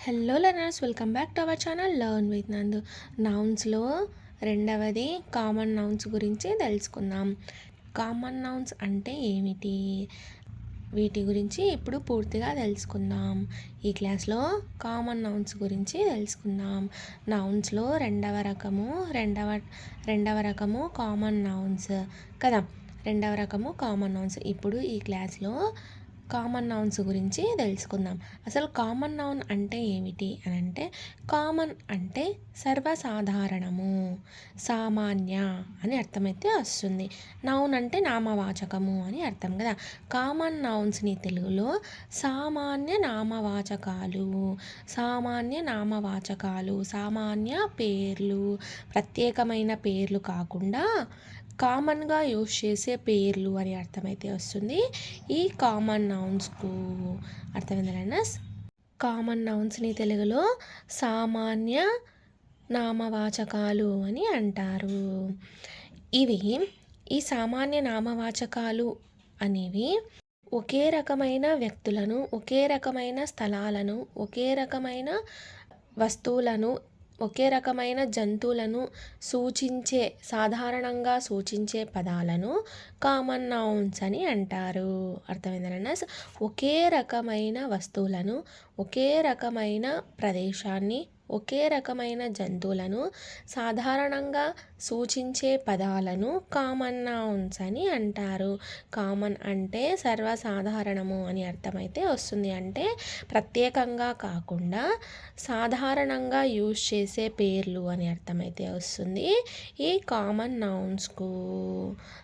Hello learners, welcome back to our channel learn with నందు. నౌన్స్లో రెండవది common nouns గురించి తెలుసుకుందాం. కామన్ నౌన్స్ అంటే ఏమిటి, వీటి గురించి ఇప్పుడు పూర్తిగా తెలుసుకుందాం. ఈ క్లాస్లో కామన్ నౌన్స్ గురించి తెలుసుకుందాం. నౌన్స్లో రెండవ రకము కామన్ నౌన్స్ కదా. రెండవ రకము కామన్ నౌన్స్. ఇప్పుడు ఈ క్లాస్లో కామన్ నౌన్స్ గురించి తెలుసుకుందాం. అసలు కామన్ నౌన్ అంటే ఏమిటి అని అంటే, కామన్ అంటే సర్వసాధారణము, సామాన్య అని అర్థమైతే వస్తుంది. నౌన్ అంటే నామవాచకము అని అర్థం కదా. కామన్ నౌన్స్ని తెలుగులో సామాన్య నామవాచకాలు, సామాన్య పేర్లు, ప్రత్యేకమైన పేర్లు కాకుండా కామన్గా యూజ్ చేసే పేర్లు అని అర్థమైతే వస్తుంది ఈ కామన్ నౌన్స్కు. అర్థమైందా? కామన్ నౌన్స్ని తెలుగులో సామాన్య నామవాచకాలు అని అంటారు. ఈ సామాన్య నామవాచకాలు అనేవి ఒకే రకమైన వ్యక్తులను, ఒకే రకమైన స్థలాలను, ఒకే రకమైన వస్తువులను, ఒకే రకమైన జంతువులను సాధారణంగా సూచించే పదాలను కామన్ నౌన్స్ అని అంటారు. అర్థమైందన్న. ఒకే రకమైన వస్తువులను, ఒకే రకమైన ప్రదేశాన్ని, ఒకే రకమైన జంతువులను సాధారణంగా సూచించే పదాలను కామన్ నౌన్స్ అని అంటారు. కామన్ అంటే సర్వసాధారణము అని అర్థమైతే వస్తుంది. అంటే ప్రత్యేకంగా కాకుండా సాధారణంగా యూజ్ చేసే పేర్లు అని అర్థమైతే వస్తుంది ఈ కామన్ నౌన్స్కు.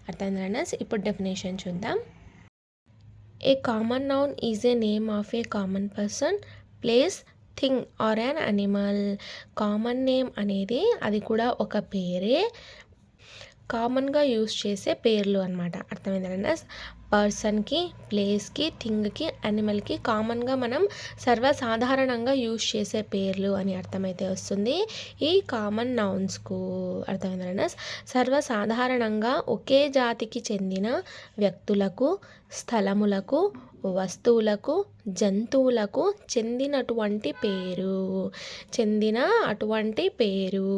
అర్థమైందా? ఇప్పుడు డెఫినేషన్ చూద్దాం. A common noun is a name of a common person, place, thing or an animal. Common name అనేది అది కూడా ఒక పేరే, కామన్గా యూజ్ చేసే పేర్లు అనమాట. అర్థమైందా? పర్సన్కి, ప్లేస్కి, థింగ్కి, యానిమల్కి కామన్గా మనం సర్వసాధారణంగా యూజ్ చేసే పేర్లు అని అర్థమైతే వస్తుంది ఈ కామన్ నౌన్స్కు. అర్థమైందా? సర్వసాధారణంగా ఒకే జాతికి చెందిన వ్యక్తులకు, స్థలములకు, వస్తువులకు, జంతువులకు చెందిన అటువంటి పేరు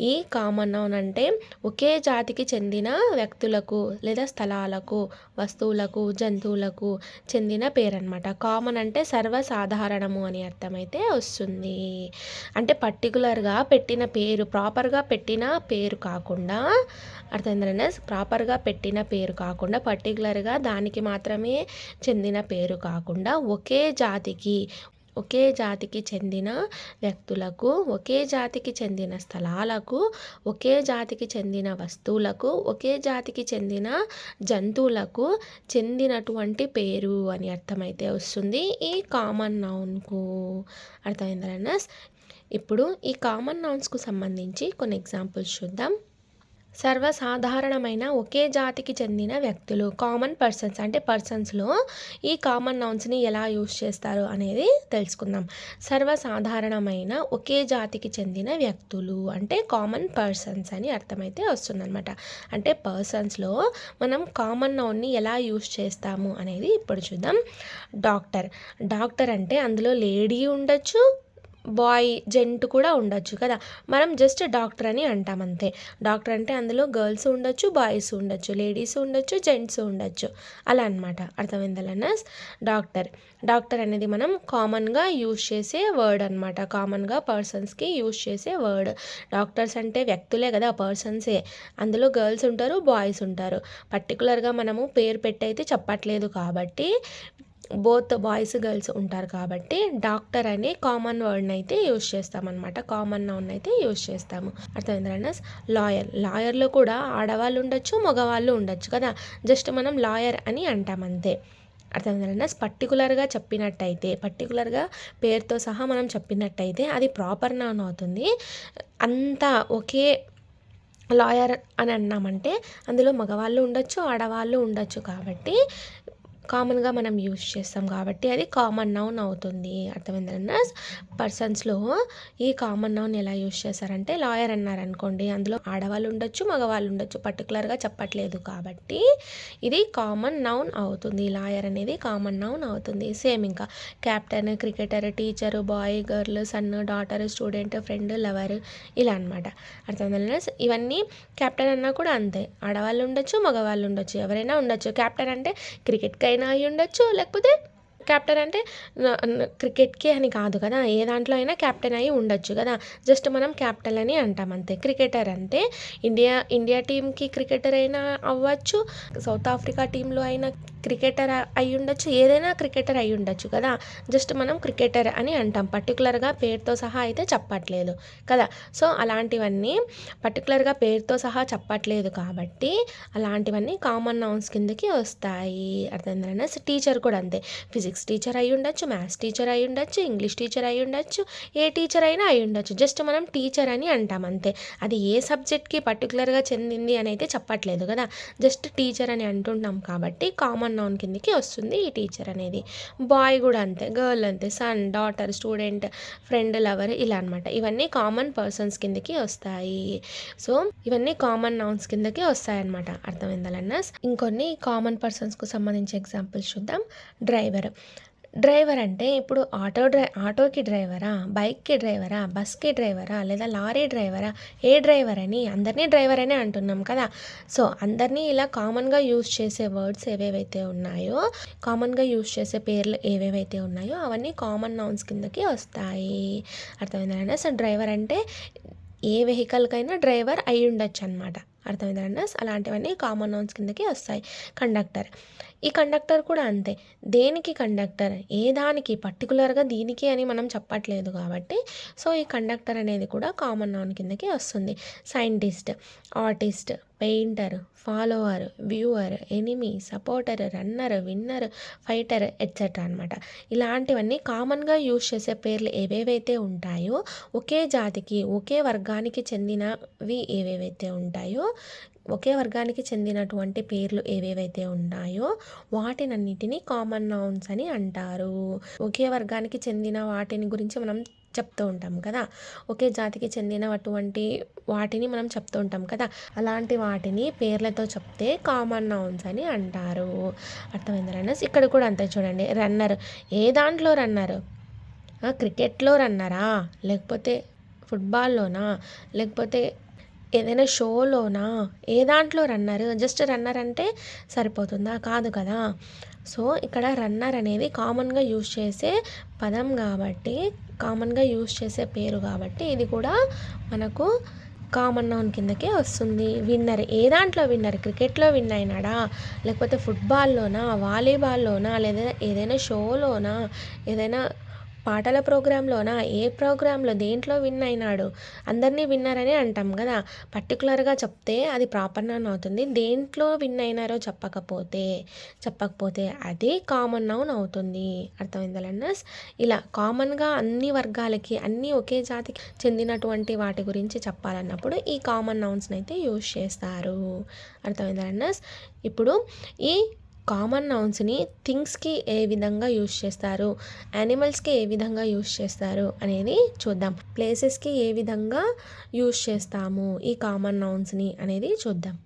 ఈ కామన్ నౌన్. అంటే ఒకే జాతికి చెందిన వ్యక్తులకు లేదా స్థలాలకు, వస్తువులకు, జంతువులకు చెందిన పేరు అనమాట. కామన్ అంటే సర్వసాధారణము అని అర్థమైతే వస్తుంది. అంటే పర్టికులర్గా పెట్టిన పేరు, ప్రాపర్గా పెట్టిన పేరు కాకుండా, అర్థమైందా? ప్రాపర్గా పెట్టిన పేరు కాకుండా, పర్టికులర్గా దానికి మాత్రమే చెందిన పేరు కాకుండా ఒకే జాతికి చెందిన వ్యక్తులకు, ఒకే జాతికి చెందిన స్థలాలకు, ఒకే జాతికి చెందిన వస్తువులకు, ఒకే జాతికి చెందిన జంతువులకు చెందినటువంటి పేరు అని అర్థమైతే వస్తుంది ఈ కామన్ నౌన్కు. అర్థమైందా? ఇప్పుడు ఈ కామన్ నౌన్స్కు సంబంధించి కొన్ని ఎగ్జాంపుల్స్ చూద్దాం. సర్వసాధారణమైన ఒకే జాతికి చెందిన వ్యక్తులు, కామన్ పర్సన్స్. అంటే పర్సన్స్లో ఈ కామన్ నౌన్స్ని ఎలా యూజ్ చేస్తారు అనేది తెలుసుకుందాం. సర్వసాధారణమైన ఒకే జాతికి చెందిన వ్యక్తులు అంటే కామన్ పర్సన్స్ అని అర్థమైతే వస్తుందన్నమాట. అంటే పర్సన్స్లో మనం కామన్ నౌన్ని ఎలా యూజ్ చేస్తాము అనేది ఇప్పుడు చూద్దాం. డాక్టర్ అంటే అందులో లేడీ ఉండొచ్చు, జెంట్ కూడా ఉండొచ్చు కదా. మనం జస్ట్ డాక్టర్ అని అంటాం అంతే. డాక్టర్ అంటే అందులో గర్ల్స్ ఉండొచ్చు, బాయ్స్ ఉండొచ్చు, లేడీస్ ఉండొచ్చు, జెంట్స్ ఉండొచ్చు, అలా అనమాట. అర్థమైందలన్నా. డాక్టర్ అనేది మనం కామన్గా యూజ్ చేసే వర్డ్ అనమాట. కామన్గా పర్సన్స్కి యూజ్ చేసే వర్డ్. డాక్టర్స్ అంటే వ్యక్తులే కదా, పర్సన్సే. అందులో గర్ల్స్ ఉంటారు, బాయ్స్ ఉంటారు. పర్టికులర్గా మనము పేరు పెట్టయితే చెప్పట్లేదు కాబట్టి, బోత్ బాయ్స్ గర్ల్స్ ఉంటారు కాబట్టి డాక్టర్ అనే కామన్ వర్డ్ని అయితే యూజ్ చేస్తామన్నమాట. కామన్ నౌన్ అయితే యూజ్ చేస్తాము. అర్థమైందా? లాయర్లో కూడా ఆడవాళ్ళు ఉండొచ్చు, మగవాళ్ళు ఉండొచ్చు కదా. జస్ట్ మనం లాయర్ అని అంటాం అంతే. అర్థమైందా? పర్టికులర్గా పేరుతో సహా మనం చెప్పినట్టయితే అది ప్రాపర్ నౌన్ అవుతుంది. అంతా ఒకే లాయర్ అని అన్నామంటే అందులో మగవాళ్ళు ఉండొచ్చు, ఆడవాళ్ళు ఉండొచ్చు కాబట్టి కామన్‌గా మనం యూజ్ చేస్తాం కాబట్టి అది కామన్ నౌన్ అవుతుంది. అర్థమైందా? పర్సన్స్‌లో ఈ కామన్ నౌన్ ఎలా యూజ్ చేస్తారంటే లాయర్ అన్నారనుకోండి, అందులో ఆడవాళ్ళు ఉండొచ్చు, మగవాళ్ళు ఉండొచ్చు. పర్టిక్యులర్‌గా చెప్పట్లేదు కాబట్టి ఇది కామన్ నౌన్ అవుతుంది. లాయర్ అనేది కామన్ నౌన్ అవుతుంది. సేమ్ ఇంకా captain, cricketer, teacher, boy, girl, son, daughter, student, friend, lover ఇలా అనమాట. అర్థమైందా? ఇవన్నీ కెప్టెన్ అన్నా కూడా అంతే. ఆడవాళ్ళు ఉండొచ్చు, మగవాళ్ళు ఉండొచ్చు. ఎవరైనా ఉండొచ్చు. కెప్టెన్ అంటే క్రికెట్‌కైనా అయ్యుండొచ్చు. లేకపోతే కెప్టెన్ అంటే క్రికెట్‌కి అని కాదు కదా! ఏ దాంట్లో అయినా కెప్టెన్ అయ్యి ఉండొచ్చు కదా! జస్ట్ మనం కెప్టెన్ అని అంటాం అంతే. క్రికెటర్ అంటే ఇండియా టీమ్‌కి క్రికెటర్ అయినా అవ్వచ్చు. సౌత్ ఆఫ్రికా టీంలో అయినా క్రికెటర్ అయ్యుండొచ్చు. ఏదైనా క్రికెటర్ అయ్యుండొచ్చు కదా! జస్ట్ మనం క్రికెటర్ అని అంటాం. పర్టిక్యులర్‌గా పేరుతో సహా అయితే చెప్పట్లేదు కదా! సో, అలాంటివన్నీ పర్టిక్యులర్‌గా పేరుతో సహా చెప్పట్లేదు కాబట్టి అలాంటివన్నీ కామన్ నౌన్స్ కిందకి వస్తాయి. అర్థమైందా? టీచర్ కూడా అంతే. ఫిజిక్స్ టీచర్ అయ్యుండొచ్చు, మ్యాథ్స్ టీచర్ అయ్యుండొచ్చు, ఇంగ్లీష్ టీచర్ అయ్యుండొచ్చు, ఏ టీచర్ అయినా అయ్యుండొచ్చు. జస్ట్ మనం టీచర్ అని అంటాం అంతే. అది ఏ సబ్జెక్ట్‌కి పర్టిక్యులర్‌గా చెందింది అని అయితే చెప్పట్లేదు కదా! జస్ట్ టీచర్ అని అంటున్నాం కాబట్టి కామన్ నౌన్ కిందకి వస్తుంది ఈ టీచర్ అనేది. బాయ్ కూడా అంతే, గర్ల్ అంతే, son, daughter, student, friend, lover ఇలా అనమాట. ఇవన్నీ కామన్ పర్సన్స్ కిందకి వస్తాయి. సో, ఇవన్నీ కామన్ నౌన్స్ కిందకి వస్తాయన్నమాట. అర్థమైందా? ఇంకొన్ని కామన్ పర్సన్స్‌కు సంబంధించి ఎగ్జాంపుల్స్ చూద్దాం. డ్రైవర్. డ్రైవర్ అంటే ఇప్పుడు ఆటోకి డ్రైవరా, బైక్‌కి డ్రైవరా, బస్‌కి డ్రైవరా, లేదా లారీ డ్రైవరా, ఏ డ్రైవర్ అని అందరినీ డ్రైవర్ అనే అంటున్నాం కదా! సో, అందరినీ ఇలా కామన్‌గా యూజ్ చేసే వర్డ్స్ ఏవేవైతే ఉన్నాయో, కామన్‌గా యూజ్ చేసే పేర్లు ఏవేవైతే ఉన్నాయో అవన్నీ కామన్ నౌన్స్ కిందకి వస్తాయి. అర్థమైందా? సో, డ్రైవర్ అంటే ఏ వెహికల్‌కైనా డ్రైవర్ అయ్యుండొచ్చనమాట. అర్థమైందా? అలాంటివన్నీ కామన్ నౌన్స్ కిందకి వస్తాయి. కండక్టర్. ఈ కండక్టర్ కూడా అంతే. దేనికి కండక్టర్? ఏ దానికి? పర్టిక్యులర్‌గా దీనికి అని మనం చెప్పట్లేదు కాబట్టి, సో, ఈ కండక్టర్ అనేది కూడా కామన్ నౌన్ కిందకి వస్తుంది. Scientist, artist, painter, follower, viewer, enemy, supporter, runner, winner, fighter etcetera అనమాట. ఇలాంటివన్నీ కామన్‌గా యూజ్ చేసే పేర్లు ఏవేవైతే ఉంటాయో, ఒకే జాతికి, ఒకే వర్గానికి చెందినవి ఏవేవైతే ఉంటాయో, ఒకే వర్గానికి చెందినటువంటి పేర్లు ఏవేవైతే ఉన్నాయో వాటినన్నిటినీ కామన్ నౌన్స్ అని అంటారు. ఒకే వర్గానికి చెందిన వాటిని గురించి మనం చెప్తూ ఉంటాం కదా! ఒకే జాతికి చెందినటువంటి వాటిని మనం చెప్తూ ఉంటాం కదా! అలాంటి వాటిని పేర్లతో చెప్తే కామన్ నౌన్స్ అని అంటారు. అర్థమైందా? ఇక్కడ కూడా అంతే చూడండి. రన్నర్. ఏ దాంట్లో రన్నరు? క్రికెట్‌లో రన్నరా? లేకపోతే ఫుట్‌బాల్‌లోనా? లేకపోతే ఏదైనా షోలోనా? ఏ దాంట్లో రన్నర్? జస్ట్ రన్నర్ అంటే సరిపోతుందా? కాదు కదా! సో, ఇక్కడ రన్నర్ అనేది కామన్‌గా యూజ్ చేసే పదం కాబట్టి, కామన్‌గా యూజ్ చేసే పేరు కాబట్టి ఇది కూడా మనకు కామన్ నౌన్ కిందకే వస్తుంది. విన్నర్. ఏ దాంట్లో విన్నర్? క్రికెట్‌లో విన్ అయినాడా? లేకపోతే ఫుట్‌బాల్‌లోనా? వాలీబాల్‌లోనా? లేదా ఏదైనా షోలోనా? ఏదైనా పాటల ప్రోగ్రామ్‌లోనా? ఏ ప్రోగ్రామ్‌లో దేంట్లో విన్ అయినాడు? అందరినీ విన్నర్ అనే అంటాం గదా! పర్టిక్యులర్‌గా చెప్తే అది ప్రాపర్ నౌన్ అవుతుంది. దేంట్లో విన్ అయినారో చెప్పకపోతే అది కామన్ నౌన్ అవుతుంది. అర్థమైందా లెర్నర్స్? ఇలా కామన్‌గా అన్ని వర్గాలకి, అన్నీ ఒకే జాతికి చెందినటువంటి వాటి గురించి చెప్పాలన్నప్పుడు ఈ కామన్ నౌన్స్‌నైతే యూజ్ చేస్తారు. అర్థమైందా లెర్నర్స్? ఇప్పుడు ఈ కామన్ నౌన్స్‌ని థింగ్స్‌కి ఏ విధంగా యూజ్ చేస్తారు, యానిమల్స్‌కి ఏ విధంగా యూజ్ చేస్తారు అనేది చూద్దాం. ప్లేసెస్‌కి ఏ విధంగా యూజ్ చేస్తాము ఈ కామన్ నౌన్స్‌ని అనేది చూద్దాం.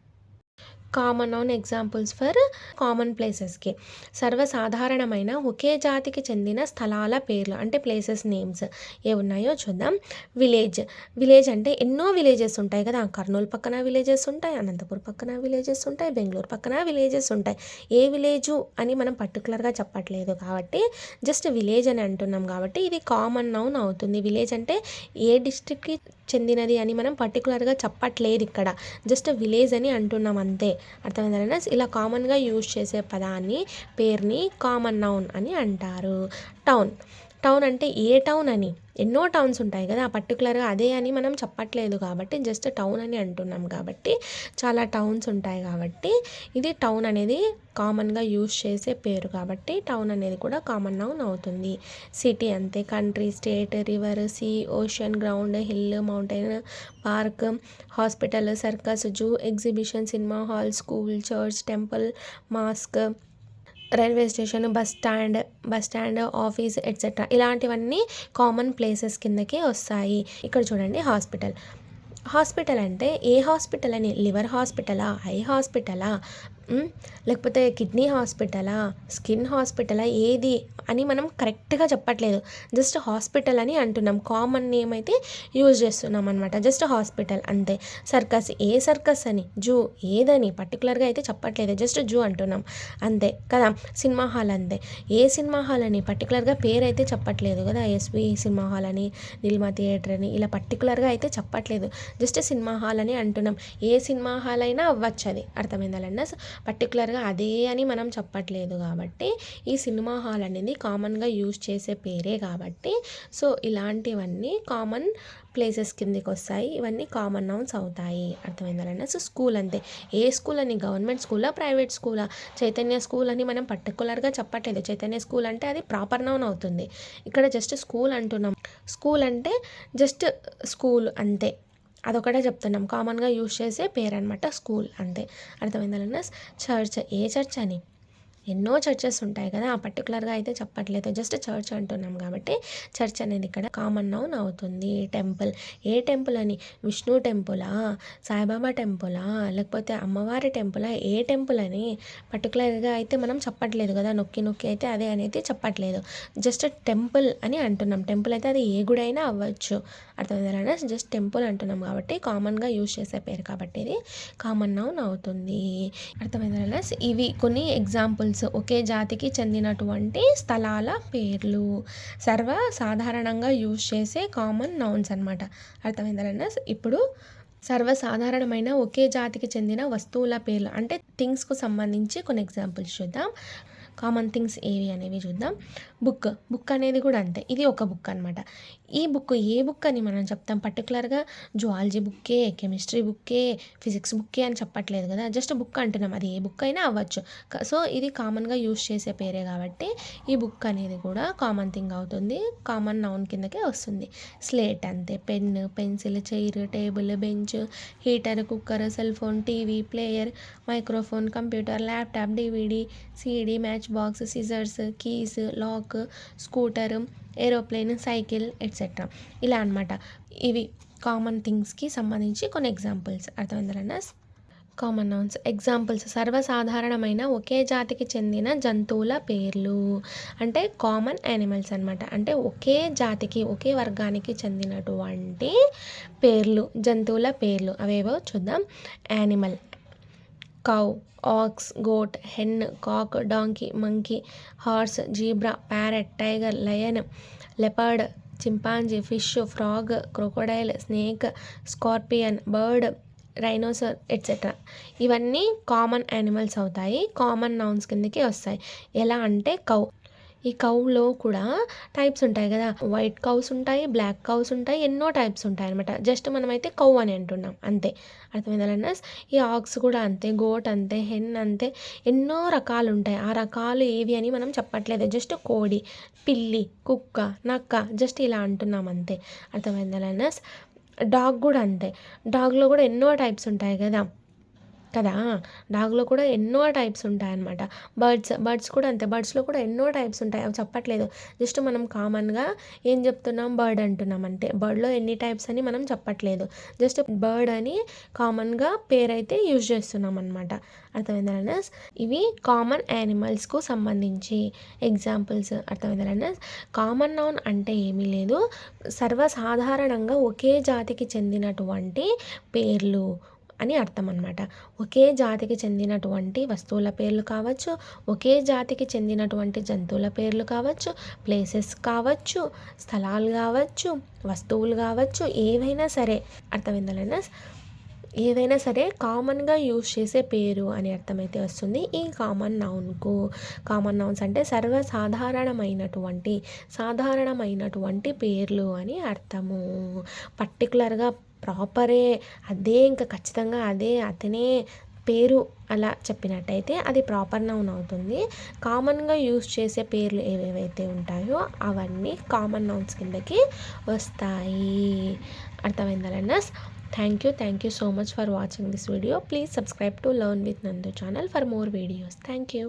Common noun examples for common ప్లేసెస్‌కి. సర్వసాధారణమైన ఒకే జాతికి చెందిన స్థలాల పేర్లు అంటే ప్లేసెస్ నేమ్స్ ఏవున్నాయో చూద్దాం. విలేజ్. విలేజ్ అంటే ఎన్నో విలేజెస్ ఉంటాయి కదా! కర్నూలు పక్కన విలేజెస్ ఉంటాయి, అనంతపురం పక్కన విలేజెస్ ఉంటాయి, బెంగుళూరు పక్కన విలేజెస్ ఉంటాయి. ఏ విలేజు అని మనం పర్టిక్యులర్‌గా చెప్పట్లేదు కాబట్టి జస్ట్ విలేజ్ అని అంటున్నాం కాబట్టి ఇది కామన్ నౌన్ అవుతుంది. విలేజ్ అంటే ఏ డిస్ట్రిక్ట్‌కి చెందినది అని మనం పర్టిక్యులర్‌గా చెప్పట్లేదు ఇక్కడ. జస్ట్ విలేజ్ అని అంటున్నాం అంతే. అర్థమైందా? ఇలా కామన్‌గా యూజ్ చేసే పదాన్ని, పేరుని కామన్ నౌన్ అని అంటారు. టౌన్. టౌన్ అంటే ఏ టౌన్ అని? ఎన్నో టౌన్స్ ఉంటాయి కదా! పర్టిక్యులర్‌గా అదే అని మనం చెప్పట్లేదు కాబట్టి జస్ట్ టౌన్ అని అంటున్నాం కాబట్టి చాలా టౌన్స్ ఉంటాయి కాబట్టి ఇది టౌన్ అనేది కామన్‌గా యూజ్ చేసే పేరు కాబట్టి టౌన్ అనేది కూడా కామన్ నౌన్ అవుతుంది. సిటీ అంతే. Country, state, river, sea, ocean, ground, hill, mountain, park, hospital, circus, zoo, exhibition, cinema hall, school, church, temple, mosque, railway station, bus stand, office etcetera ఇలాంటివన్నీ కామన్ ప్లేసెస్ కిందకి వస్తాయి. ఇక్కడ చూడండి hospital అంటే ఏ hospital అని, లివర్ హాస్పిటలా, ఐ హాస్పిటలా, లేకపోతే కిడ్నీ హాస్పిటలా, స్కిన్ హాస్పిటలా, ఏది అని మనం కరెక్ట్గా చెప్పట్లేదు. జస్ట్ హాస్పిటల్ అని అంటున్నాం. కామన్ నేమ్ అయితే యూజ్ చేస్తున్నాం అనమాట. జస్ట్ హాస్పిటల్ అంతే. సర్కస్, ఏ సర్కస్ అని, జూ ఏదని పర్టికులర్గా అయితే చెప్పట్లేదు. జస్ట్ జూ అంటున్నాం అంతే కదా. సినిమా హాల్ అంతే. ఏ సినిమా హాల్ అని పర్టికులర్గా పేరు అయితే చెప్పట్లేదు కదా. ఎస్వి సినిమా హాల్ అని, నిల్మా థియేటర్ అని ఇలా పర్టికులర్గా అయితే చెప్పట్లేదు. జస్ట్ సినిమా హాల్ అని అంటున్నాం. ఏ సినిమా హాల్ అయినా అవ్వచ్చు, అది అర్థమైందాలండి. పర్టికులర్గా అదే అని మనం చెప్పట్లేదు కాబట్టి ఈ సినిమా హాల్ అనేది కామన్గా యూజ్ చేసే పేరే కాబట్టి సో ఇలాంటివన్నీ కామన్ ప్లేసెస్ కిందకి వస్తాయి. ఇవన్నీ కామన్ నౌన్స్ అవుతాయి. అర్థమైందాలండి. సో స్కూల్ అంతే. ఏ స్కూల్ అని, గవర్నమెంట్ స్కూలా, ప్రైవేట్ స్కూలా, చైతన్య స్కూల్ అని మనం పర్టికులర్గా చెప్పట్లేదు. చైతన్య స్కూల్ అంటే అది ప్రాపర్ నౌన్ అవుతుంది. ఇక్కడ జస్ట్ స్కూల్ అంటున్నాం. స్కూల్ అంటే జస్ట్ స్కూల్ అంతే. అదొకటే చెప్తున్నాం. కామన్గా యూజ్ చేసే పేరు అనమాట స్కూల్ అంతే. అర్థమైందా? చర్చ్, ఏ చర్చ్ అని, ఎన్నో చర్చెస్ ఉంటాయి కదా. పర్టికులర్గా అయితే చెప్పట్లేదు. జస్ట్ చర్చ్ అంటున్నాం కాబట్టి చర్చ్ అనేది ఇక్కడ కామన్ నౌన్ అవుతుంది. టెంపుల్, ఏ టెంపుల్ అని, విష్ణు టెంపులా, సాయిబాబా టెంపులా, లేకపోతే అమ్మవారి టెంపులా, ఏ టెంపుల్ అని పర్టికులర్గా అయితే మనం చెప్పట్లేదు కదా. నొక్కి అయితే అదే అనేది చెప్పట్లేదు. జస్ట్ టెంపుల్ అని అంటున్నాం. టెంపుల్ అయితే అది ఏ గుడి అయినా అవ్వచ్చు. అర్థమైందా? జస్ట్ టెంపుల్ అంటున్నాం కాబట్టి కామన్గా యూజ్ చేసే పేరు కాబట్టి ఇది కామన్ నౌన్ అవుతుంది. అర్థమైందా? ఇవి కొన్ని ఎగ్జాంపుల్స్. ఒకే జాతికి చెందినటువంటి స్థలాల పేర్లు, సర్వసాధారణంగా యూజ్ చేసే కామన్ నౌన్స్ అనమాట. అర్థమైందా? ఇప్పుడు సర్వసాధారణమైన ఒకే జాతికి చెందిన వస్తువుల పేర్లు అంటే థింగ్స్కు సంబంధించి కొన్ని ఎగ్జాంపుల్స్ చూద్దాం. కామన్ థింగ్స్ ఏవి అనేవి చూద్దాం. బుక్ అనేది కూడా అంతే. ఇది ఒక బుక్ అనమాట. ఈ బుక్ ఏ బుక్ అని మనం చెప్తాం. పర్టికులర్గా జువాలజీ బుక్కే, కెమిస్ట్రీ బుక్కే, ఫిజిక్స్ బుక్కే అని చెప్పట్లేదు కదా. జస్ట్ బుక్ అంటున్నాం. అది ఏ బుక్ అయినా అవ్వచ్చు. సో ఇది కామన్గా యూజ్ చేసే పేరే కాబట్టి ఈ బుక్ అనేది కూడా కామన్ థింగ్ అవుతుంది. కామన్ నౌన్ కిందకే వస్తుంది. స్లేట్ అంతే. Pen, pencil, chair, table, bench, heater, cooker, cell phone, TV, player, microphone, computer, laptop, DVD, CD, match box, scissors, keys, lock, scooter, aeroplane, cycle etcetera ఇలా అనమాట. ఇవి common థింగ్స్కి సంబంధించి కొన్ని ఎగ్జాంపుల్స్. అర్థమైందా? Common nouns examples. సర్వసాధారణమైన ఒకే జాతికి చెందిన జంతువుల పేర్లు అంటే కామన్ యానిమల్స్ అనమాట. అంటే ఒకే జాతికి, ఒకే వర్గానికి చెందినటువంటి పేర్లు, జంతువుల పేర్లు అవేవో చూద్దాం. Animal, cow, ox, goat, hen, cock, donkey, monkey, horse, zebra, parrot, tiger, lion, leopard, chimpanzee, fish, frog, crocodile, snake, scorpion, bird, rhinoceros etcetera ఇవన్నీ కామన్ యానిమల్స్ అవుతాయి. కామన్ నౌన్స్ కిందకి వస్తాయి. ఎలా అంటే కౌ. ఈ కౌలో కూడా టైప్స్ ఉంటాయి కదా. వైట్ కౌస్ ఉంటాయి, బ్లాక్ కౌస్ ఉంటాయి, ఎన్నో టైప్స్ ఉంటాయి అనమాట. జస్ట్ మనమైతే కౌ అని అంటున్నాం అంతే. అర్థమైందా? ఈ ఆక్స్ కూడా అంతే, గోట్ అంతే, హెన్ అంతే, ఎన్నో రకాలు ఉంటాయి. ఆ రకాలు ఏవి అని మనం చెప్పట్లేదు. జస్ట్ కోడి, పిల్లి, కుక్క, నక్క జస్ట్ ఇలా అంటున్నాం అంతే. అర్థమైందా? డాగ్ కూడా అంతే. డాగ్లో కూడా ఎన్నో టైప్స్ ఉంటాయి కదా. డాగ్లో కూడా ఎన్నో టైప్స్ ఉంటాయన్నమాట. బర్డ్స్ కూడా అంతే. బర్డ్స్లో కూడా ఎన్నో టైప్స్ ఉంటాయి. అవి చెప్పట్లేదు. జస్ట్ మనం కామన్గా ఏం చెప్తున్నాం, బర్డ్ అంటున్నాం అంతే. బర్డ్లో ఎన్ని టైప్స్ అని మనం చెప్పట్లేదు. జస్ట్ బర్డ్ అని కామన్గా పేరైతే యూజ్ చేస్తున్నాం అనమాట. అర్థమైందా? ఇవి కామన్ యానిమల్స్కు సంబంధించి ఎగ్జాంపుల్స్. అర్థమైందా? కామన్ నౌన్ అంటే ఏమీ లేదు, సర్వసాధారణంగా ఒకే జాతికి చెందినటువంటి పేర్లు అని అర్థం అనమాట. ఒకే జాతికి చెందినటువంటి వస్తువుల పేర్లు కావచ్చు, ఒకే జాతికి చెందినటువంటి జంతువుల పేర్లు కావచ్చు, ప్లేసెస్ కావచ్చు, స్థలాలు కావచ్చు, వస్తువులు కావచ్చు, ఏవైనా సరే. అర్థమైందా? ఏదైనా సరే కామన్గా యూజ్ చేసే పేరు అని అర్థమైతే వస్తుంది ఈ కామన్ నౌన్కు. కామన్ నౌన్స్ అంటే సాధారణమైనటువంటి పేర్లు అని అర్థము. పర్టికులర్గా ప్రాపరే అదే, ఇంకా ఖచ్చితంగా అదే, అతనే పేరు అలా చెప్పినట్టయితే అది ప్రాపర్ నౌన్ అవుతుంది. కామన్గా యూజ్ చేసే పేర్లు ఏవేవైతే ఉంటాయో అవన్నీ కామన్ నౌన్స్ కిందకి వస్తాయి. అర్థమైందా? Thank you so much for watching this video. Please subscribe to Learn with Nandu channel for more videos. Thank you.